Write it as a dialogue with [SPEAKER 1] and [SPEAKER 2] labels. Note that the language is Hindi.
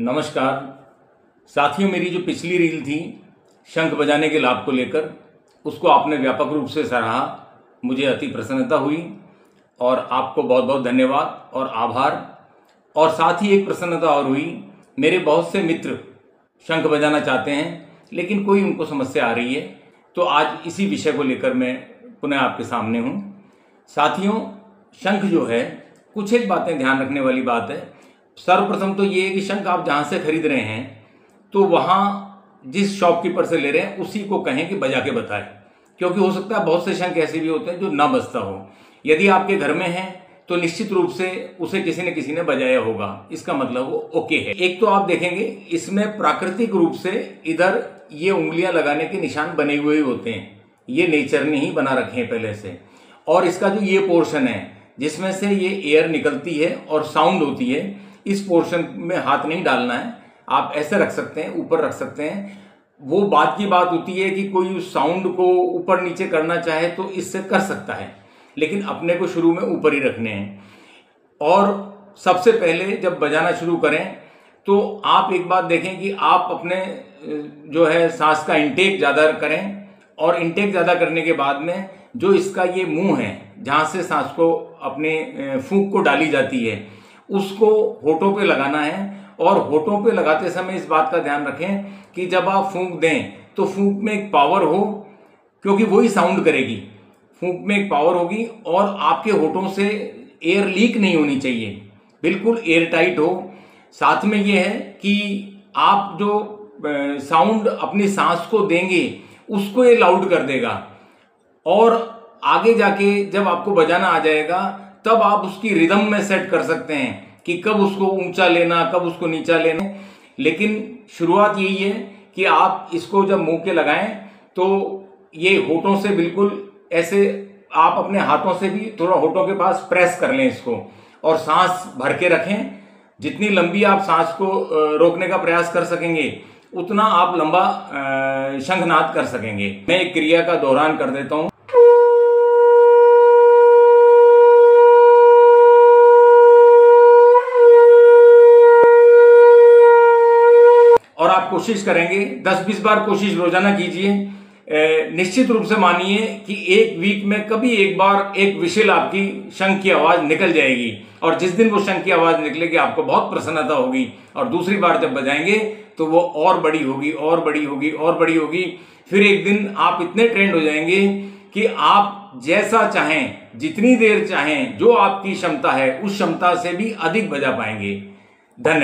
[SPEAKER 1] नमस्कार साथियों, मेरी जो पिछली रील थी शंख बजाने के लाभ को लेकर, उसको आपने व्यापक रूप से सराहा। मुझे अति प्रसन्नता हुई और आपको बहुत बहुत धन्यवाद और आभार। और साथ ही एक प्रसन्नता और हुई, मेरे बहुत से मित्र शंख बजाना चाहते हैं लेकिन कोई उनको समस्या आ रही है, तो आज इसी विषय को लेकर मैं पुनः आपके सामने हूँ। साथियों, शंख जो है, कुछ एक बातें ध्यान रखने वाली बात है। सर्वप्रथम तो ये है कि शंख आप जहाँ से खरीद रहे हैं तो वहाँ जिस शॉपकीपर से ले रहे हैं उसी को कहें कि बजा के बताए, क्योंकि हो सकता है बहुत से शंख ऐसे भी होते हैं जो ना बजता हो। यदि आपके घर में है तो निश्चित रूप से उसे किसी न किसी ने बजाया होगा, इसका मतलब वो ओके है। एक तो आप देखेंगे इसमें प्राकृतिक रूप से इधर ये उंगलियां लगाने के निशान बने हुए ही होते हैं, ये नेचर ने ही बना रखे हैं पहले से। और इसका जो ये पोर्शन है जिसमें से ये एयर निकलती है और साउंड होती है, इस पोर्शन में हाथ नहीं डालना है। आप ऐसे रख सकते हैं, ऊपर रख सकते हैं। वो बात की बात होती है कि कोई उस साउंड को ऊपर नीचे करना चाहे तो इससे कर सकता है, लेकिन अपने को शुरू में ऊपर ही रखने हैं। और सबसे पहले जब बजाना शुरू करें तो आप एक बात देखें कि आप अपने जो है सांस का इंटेक ज़्यादा करें, और इंटेक ज़्यादा करने के बाद में जो इसका ये मुंह है जहाँ से सांस को अपने फूंक को डाली जाती है, उसको होठों पे लगाना है। और होठों पे लगाते समय इस बात का ध्यान रखें कि जब आप फूंक दें तो फूंक में एक पावर हो, क्योंकि वही साउंड करेगी। फूंक में एक पावर होगी और आपके होठों से एयर लीक नहीं होनी चाहिए, बिल्कुल एयर टाइट हो। साथ में ये है कि आप जो साउंड अपनी सांस को देंगे उसको ये लाउड कर देगा, और आगे जाके जब आपको बजाना आ जाएगा तब आप उसकी रिदम में सेट कर सकते हैं कि कब उसको ऊंचा लेना, कब उसको नीचा लेना। लेकिन शुरुआत यही है कि आप इसको जब मुंह के लगाएं तो ये होठों से बिल्कुल ऐसे, आप अपने हाथों से भी थोड़ा होठों के पास प्रेस कर लें इसको, और सांस भर के रखें। जितनी लंबी आप सांस को रोकने का प्रयास कर सकेंगे उतना आप लंबा शंखनाद कर सकेंगे। मैं एक क्रिया का दोहरान कर देता हूं। और आप कोशिश करेंगे 10-20 बार, कोशिश रोजाना कीजिए। निश्चित रूप से मानिए कि एक वीक में कभी एक बार एक विशिल आपकी शंख की आवाज निकल जाएगी, और जिस दिन वो शंख की आवाज निकलेगी आपको बहुत प्रसन्नता होगी, और दूसरी बार जब बजाएंगे तो वो और बड़ी होगी और बड़ी होगी और बड़ी होगी। फिर एक दिन आप इतने ट्रेंड हो जाएंगे कि आप जैसा चाहें, जितनी देर चाहें, जो आपकी क्षमता है उस क्षमता से भी अधिक बजा पाएंगे। धन्यवाद।